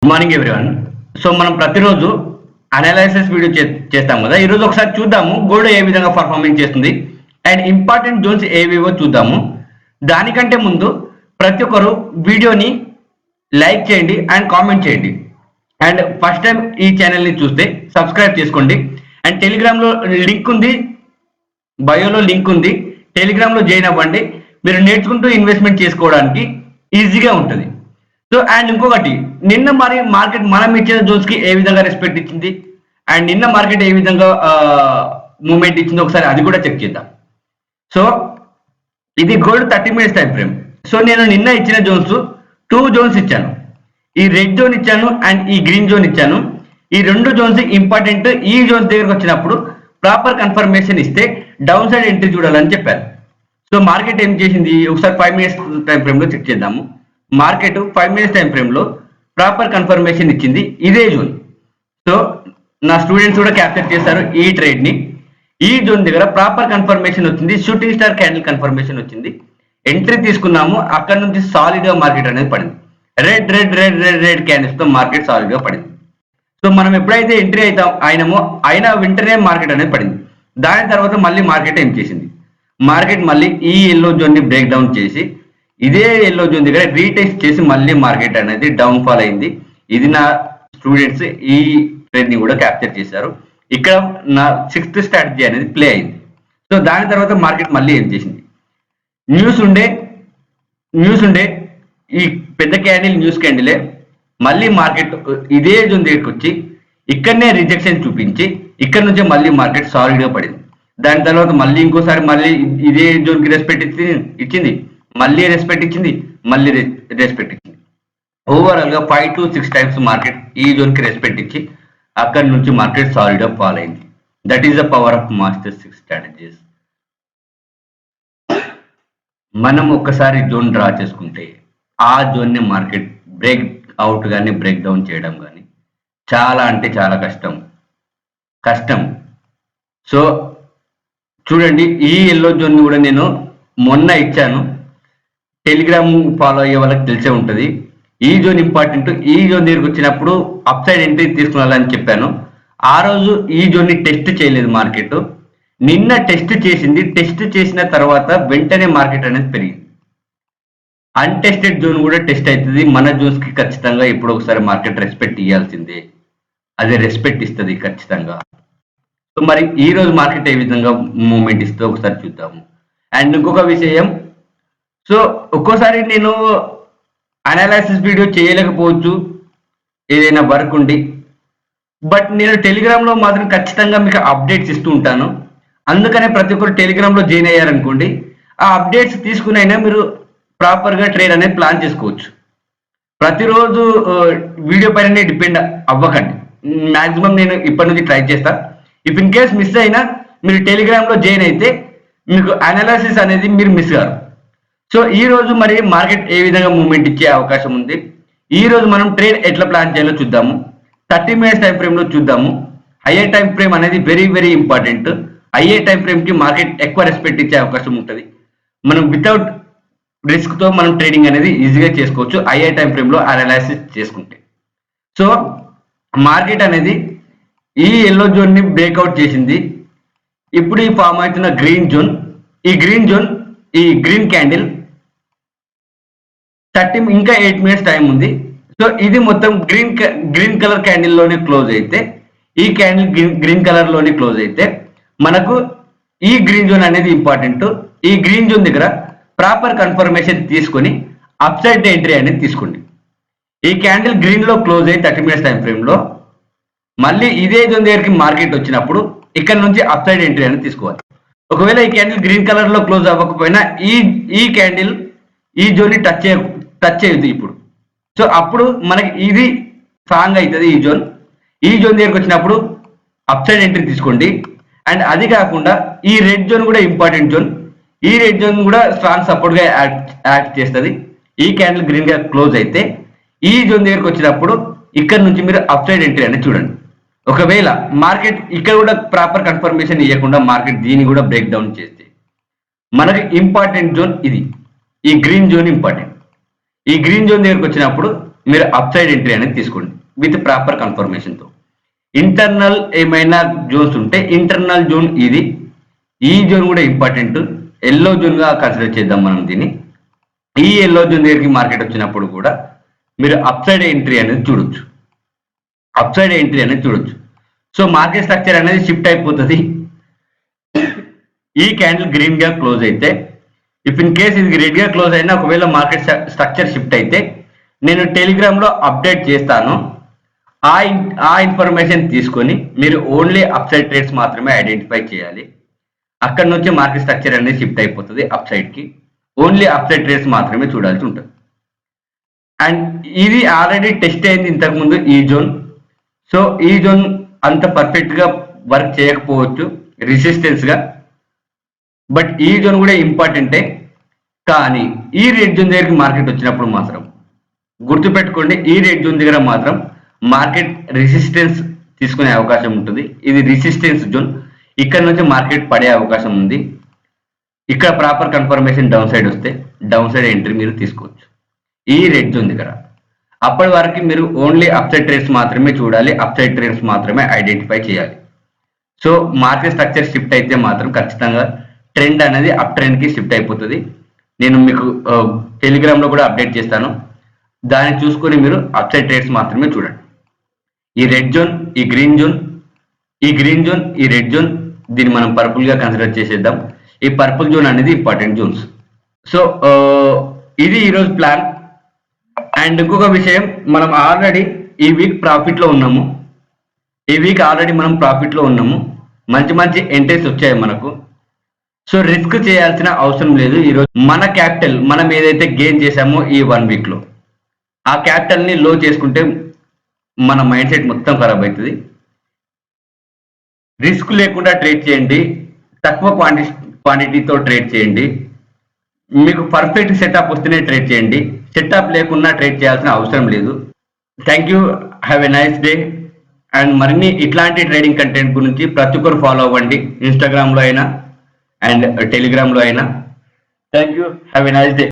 Good morning everyone. So మనం ప్రతిరోజు analysis video చేస్తాం కదా. ఈరోజు ఒకసారి చూద్దాము గోల్డ్ ఏ విధంగా పర్ఫార్మెన్స్ చేస్తుంది అండ్ ఇంపార్టెంట్ జోన్స్ ఏవేవో చూద్దాము. దానికంటే ముందు ప్రతి ఒక్కరు వీడియోని లైక్ చేయండి అండ్ కామెంట్ చేయండి. అండ్ ఫస్ట్ టైం ఈ ఛానల్ని చూస్తే సబ్స్క్రైబ్ చేసుకోండి. అండ్ టెలిగ్రామ్లో లింక్ ఉంది, బయోలో లింక్ ఉంది, టెలిగ్రామ్లో జాయిన్ అవ్వండి. మీరు నేర్చుకుంటూ ఇన్వెస్ట్మెంట్ చేసుకోవడానికి ఈజీగా ఉంటుంది. సో అండ్ ఇంకొకటి, నిన్న మరి మార్కెట్ మనం ఇచ్చిన జోన్స్ కి ఏ విధంగా రెస్పెక్ట్ ఇచ్చింది అండ్ నిన్న మార్కెట్ ఏ విధంగా మూవ్మెంట్ ఇచ్చిందో ఒకసారి అది కూడా చెక్ చేద్దాం. సో ఇది gold 30 minutes time frame. So నేను నిన్న ఇచ్చిన జోన్స్ 2 జోన్స్ ఇచ్చాను. ఈ రెడ్ జోన్ ఇచ్చాను అండ్ ఈ గ్రీన్ జోన్ ఇచ్చాను. ఈ 2 జోన్స్ ఇంపార్టెంట్. ఈ జోన్స్ దగ్గరకు వచ్చినప్పుడు ప్రాపర్ కన్ఫర్మేషన్ ఇస్తే డౌన్ సైడ్ ఎంట్రీ చూడాలని చెప్పాను. సో మార్కెట్ ఏం చేసింది ఒకసారి 5 minutes టైం ఫ్రేమ్ లో చెక్ చేద్దాము. మార్కెట్ 5 minutes టైం ఫ్రేమ్ లో ప్రాపర్ కన్ఫర్మేషన్ ఇచ్చింది ఇదే జోన్. సో నా స్టూడెంట్స్ కూడా క్యాప్చర్ చేశారు ఈ ట్రేడ్ ని. ఈ జోన్ దగ్గర ప్రాపర్ కన్ఫర్మేషన్ వచ్చింది, షూటింగ్ స్టార్ క్యాండిల్ కన్ఫర్మేషన్ వచ్చింది. ఎంట్రీ తీసుకున్నాము, అక్కడ నుంచి సాలిడ్ గా మార్కెట్ అనేది పడింది. Red red red red red candles తో మార్కెట్ సాలిడ్ గా పడింది. సో మనం ఎప్పుడైతే ఎంట్రీ అయినామో అయినా వెంటనే మార్కెట్ అనేది పడింది. దాని తర్వాత మళ్ళీ మార్కెట్ ఏం చేసింది, మార్కెట్ మళ్ళీ ఈ ఎల్లో జోన్ ని బ్రేక్ డౌన్ చేసి ఇదే ఎల్లో జోన్ దగ్గర రీటెస్ట్ చేసి మళ్ళీ మార్కెట్ అనేది డౌన్ ఫాల్ అయింది. ఇది నా స్టూడెంట్స్ ఈ ట్రేడ్ ని కూడా క్యాప్చర్ చేశారు. ఇక్కడ నా 6th స్ట్రాటజీ అనేది ప్లే అయింది. సో దాని తర్వాత మార్కెట్ మళ్ళీ ఏం చేసింది, న్యూస్ ఉండే ఈ పెద్ద క్యాండిల్ న్యూస్ క్యాండిలే మళ్ళీ మార్కెట్ ఇదే జోన్ దగ్గరికి వచ్చి ఇక్కడనే రిజెక్షన్ చూపించి ఇక్కడ నుంచే మళ్ళీ మార్కెట్ సాలిడ్ గా పడింది. దాని తర్వాత మళ్ళీ ఇంకోసారి మళ్ళీ ఇదే జోన్ కి రెస్పెక్ట్ ఇచ్చింది, మళ్ళీ రెస్పెక్ట్ ఇచ్చింది, మళ్ళీ రెస్పెక్ట్ ఇచ్చింది. ఓవరాల్ గా 5 to 6 times మార్కెట్ ఈ జోన్ కి రెస్పెక్ట్ ఇచ్చి అక్కడి నుంచి మార్కెట్ సాలిడ్ గా ఫాల్ అయింది. That is the power of master 6 strategies. మనం ఒక్కసారి జోన్ డ్రా చేసుకుంటే ఆ జోన్ ని మార్కెట్ బ్రేక్ అవుట్ కానీ బ్రేక్ డౌన్ చేయడం కానీ చాలా అంటే చాలా కష్టం. సో చూడండి, ఈ ఎల్లో జోన్ ని కూడా నేను మొన్న ఇచ్చాను. టెలిగ్రామ్ ఫాలో అయ్యే వాళ్ళకి తెలిసే ఉంటుంది. ఈ జోన్ ఇంపార్టెంట్. ఈ జోన్ దగ్గరికి వచ్చినప్పుడు అప్ సైడ్ ఎంట్రీ తీసుకున్నాలని చెప్పాను. ఆ రోజు ఈ జోన్ ని టెస్ట్ చేయలేదు మార్కెట్. నిన్న టెస్ట్ చేసింది. టెస్ట్ చేసిన తర్వాత వెంటనే మార్కెట్ అనేది పెరిగింది. అన్టెస్టెడ్ జోన్ కూడా టెస్ట్ అవుతుంది. మన జోన్స్ కి ఖచ్చితంగా ఇప్పుడు ఒకసారి మార్కెట్ రెస్పెక్ట్ ఇవ్వాల్సిందే. అది రెస్పెక్ట్ ఇస్తుంది ఖచ్చితంగా. సో మరి ఈ రోజు మార్కెట్ ఏ విధంగా మూవ్మెంట్ ఇస్తుందో ఒకసారి చూద్దాము. అండ్ ఇంకొక విషయం, సో ఒక్కోసారి నేను అనాలిసిస్ వీడియో చేయలేకపోవచ్చు, ఏదైనా వర్క్ ఉండి. బట్ నేను టెలిగ్రామ్లో మాత్రం ఖచ్చితంగా మీకు అప్డేట్స్ ఇస్తూ ఉంటాను. అందుకనే ప్రతి ఒక్కరు టెలిగ్రామ్లో జాయిన్ అయ్యారనుకోండి, ఆ అప్డేట్స్ తీసుకునైనా మీరు ప్రాపర్గా ట్రేడ్ అనేది ప్లాన్ చేసుకోవచ్చు. ప్రతిరోజు వీడియో పైన డిపెండ్ అవ్వకండి. మ్యాక్సిమం నేను ఇప్పటి నుంచి ట్రై చేస్తా. ఇఫ్ ఇన్ కేస్ మిస్ అయినా మీరు టెలిగ్రామ్లో జాయిన్ అయితే మీకు అనాలిసిస్ అనేది మీరు మిస్ కారు. సో ఈ రోజు మరి మార్కెట్ ఏ విధంగా మూవ్మెంట్ ఇచ్చే అవకాశం ఉంది, ఈ రోజు మనం ట్రేడ్ ఎట్లా ప్లాన్ చేయాలో చూద్దాము. 30 minutes టైం ఫ్రేమ్ లో చూద్దాము. హయ్యర్ టైం ఫ్రేమ్ అనేది very very important. Higher time frame కి మార్కెట్ ఎక్కువ రెస్పెక్ట్ ఇచ్చే అవకాశం ఉంటుంది. మనం వితౌట్ రిస్క్ తో మనం ట్రేడింగ్ అనేది ఈజీగా చేసుకోవచ్చు హయ్యర్ టైం ఫ్రేమ్ లో అనాలిసిస్ చేసుకుంటే. సో మార్కెట్ అనేది ఈ ఎల్లో జోన్ ని బ్రేక్అవుట్ చేసింది. ఇప్పుడు ఈ ఫామ్ అవుతున్న గ్రీన్ జోన్, ఈ గ్రీన్ క్యాండిల్ 30 ఇంకా 8 minutes టైం ఉంది. సో ఇది మొత్తం గ్రీన్ కలర్ క్యాండిల్ లోనే క్లోజ్ అయితే, ఈ క్యాండిల్ గ్రీన్ కలర్ లోనే క్లోజ్ అయితే మనకు ఈ గ్రీన్ జోన్ అనేది ఇంపార్టెంట్. ఈ గ్రీన్ జోన్ దగ్గర ప్రాపర్ కన్ఫర్మేషన్ తీసుకొని అప్ సైడ్ ఎంట్రీ అనేది తీసుకోండి. ఈ క్యాండిల్ గ్రీన్ లో క్లోజ్ అయ్యి 30 minutes టైం ఫ్రేమ్ లో మళ్ళీ ఇదే జోన్ దగ్గరికి మార్కెట్ వచ్చినప్పుడు ఇక్కడ నుంచి అప్ సైడ్ ఎంట్రీ అనేది తీసుకోవాలి. ఒకవేళ ఈ క్యాండిల్ గ్రీన్ కలర్ లో క్లోజ్ అవ్వకపోయినా ఈ క్యాండిల్ ఈ జోన్ ని టచ్ చేయొద్దు ఇప్పుడు. సో అప్పుడు మనకి ఇది స్ట్రాంగ్ అవుతుంది. ఈ జోన్ దగ్గరికి వచ్చినప్పుడు అప్ సైడ్ ఎంట్రీ తీసుకోండి. అండ్ అది కాకుండా ఈ రెడ్ జోన్ కూడా ఇంపార్టెంట్ జోన్. ఈ రెడ్ జోన్ కూడా స్ట్రాంగ్ సపోర్ట్ గా యాక్ట్ చేస్తుంది. ఈ క్యాండిల్ గ్రీన్ గా క్లోజ్ అయితే ఈ జోన్ దగ్గరికి వచ్చినప్పుడు ఇక్కడ నుంచి మీరు అప్ సైడ్ ఎంట్రీ అనేది చూడండి. ఒకవేళ మార్కెట్ ఇక్కడ కూడా ప్రాపర్ కన్ఫర్మేషన్ ఇవ్వకుండా మార్కెట్ దీన్ని కూడా బ్రేక్ డౌన్ చేస్తే మనకి ఇంపార్టెంట్ జోన్ ఇది. ఈ గ్రీన్ జోన్ ఇంపార్టెంట్. ఈ గ్రీన్ జోన్ దగ్గరికి వచ్చినప్పుడు మీరు అప్ సైడ్ ఎంట్రీ అనేది తీసుకోండి విత్ ప్రాపర్ కన్ఫర్మేషన్తో. ఇంటర్నల్ ఏమైనా జోన్స్ ఉంటే ఇంటర్నల్ జోన్ ఇది, ఈ జోన్ కూడా ఇంపార్టెంట్, ఎల్లో జోన్గా కన్సిడర్ చేద్దాం మనం దీన్ని. ఈ ఎల్లో జోన్ దగ్గరికి మార్కెట్ వచ్చినప్పుడు కూడా మీరు అప్ సైడ్ ఎంట్రీ అనేది చూడొచ్చు, అప్ సైడ్ ఎంట్రీ అనేది చూడొచ్చు. సో మార్కెట్ స్ట్రక్చర్ అనేది షిఫ్ట్ అయిపోతుంది. ఈ క్యాండిల్ గ్రీన్ గా క్లోజ్ అయితే, ఇఫ్ ఇన్ కేస్ ఇది రెడ్ గా క్లోజ్ అయినా ఒకవేళ మార్కెట్ స్ట్రక్చర్ షిఫ్ట్ అయితే నేను టెలిగ్రామ్ లో అప్డేట్ చేస్తాను. ఆ ఇన్ఫర్మేషన్ తీసుకొని మీరు ఓన్లీ అప్ సైడ్ ట్రేడ్స్ మాత్రమే ఐడెంటిఫై చేయాలి. అక్కడ నుంచి మార్కెట్ స్ట్రక్చర్ అనేది షిఫ్ట్ అయిపోతుంది అప్ సైడ్ కి, ఓన్లీ అప్ సైడ్ ట్రేడ్స్ మాత్రమే చూడాల్సి ఉంటుంది. అండ్ ఇది ఆల్రెడీ టెస్ట్ అయింది ఇంతకుముందు ఈ జోన్. సో ఈ జోన్ అంత పర్ఫెక్ట్ గా వర్క్ చేయకపోవచ్చు రెసిస్టెన్స్ గా, బట్ ఈ జోన్ కూడా ఇంపార్టెంటే. కానీ ఈ రెడ్ జోన్ దగ్గరికి మార్కెట్ వచ్చినప్పుడు మాత్రం గుర్తుపెట్టుకోండి, ఈ రెడ్ జోన్ దగ్గర మాత్రం మార్కెట్ రెసిస్టెన్స్ తీసుకునే అవకాశం ఉంటుంది. ఇది రెసిస్టెన్స్ జోన్, ఇక్కడ నుంచి మార్కెట్ పడే అవకాశం ఉంది. ఇక్కడ ప్రాపర్ కన్ఫర్మేషన్ డౌన్ సైడ్ వస్తే డౌన్ సైడ్ ఎంట్రీ మీరు తీసుకోవచ్చు ఈ రెడ్ జోన్ దగ్గర. అప్పటి వరకు మీరు ఓన్లీ అప్ సైడ్ ట్రేడ్స్ మాత్రమే చూడాలి, అప్ సైడ్ ట్రేడ్స్ మాత్రమే ఐడెంటిఫై చేయాలి. సో మార్కెట్ స్ట్రక్చర్ షిఫ్ట్ అయితే మాత్రం ఖచ్చితంగా ట్రెండ్ అనేది అప్ ట్రెండ్ కి షిఫ్ట్ అయిపోతుంది. నేను మీకు టెలిగ్రామ్ లో కూడా అప్డేట్ చేస్తాను, దాన్ని చూసుకొని మీరు అప్ సైడ్ ట్రేడ్స్ మాత్రమే చూడండి. ఈ రెడ్ జోన్, ఈ గ్రీన్ జోన్, ఈ గ్రీన్ జోన్, ఈ రెడ్ జోన్, దీన్ని మనం పర్పుల్ గా కన్సిడర్ చేసేద్దాం. ఈ పర్పుల్ జోన్ అనేది ఇంపార్టెంట్ జోన్స్. సో ఇది ఈరోజు ప్లాన్. అండ్ ఇంకొక విషయం, మనం ఆల్రెడీ ఈ వీక్ ప్రాఫిట్ లో ఉన్నాము, ఈ వీక్ ఆల్రెడీ మనం ప్రాఫిట్ లో ఉన్నాము, మంచి మంచి ఎంట్రీస్ వచ్చాయి మనకు. సో రిస్క్ చేయాల్సిన అవసరం లేదు. ఈరోజు మన క్యాపిటల్ మనం ఏదైతే గెయిన్ చేసామో ఈ 1 వీక్ లో, ఆ క్యాపిటల్ ని లో చేసుకుంటే మన మైండ్ సెట్ మొత్తం ఖరాబ్ అవుతుంది. రిస్క్ లేకుండా ట్రేడ్ చేయండి, తక్కువ క్వాంటిటీతో ట్రేడ్ చేయండి. మీకు పర్ఫెక్ట్ సెటప్ వస్తేనే ట్రేడ్ చేయండి, సెటప్ లేకుండా ట్రేడ్ చేయాల్సిన అవసరం లేదు. Thank you, have a nice day. And మరిన్ని ఇట్లాంటి ట్రేడింగ్ కంటెంట్ గురించి ప్రతి ఒక్కరు ఫాలో అవ్వండి, ఇన్స్టాగ్రామ్ లో అయినా అండ్ టెలిగ్రామ్ లో అయినా. Thank you, have a nice day.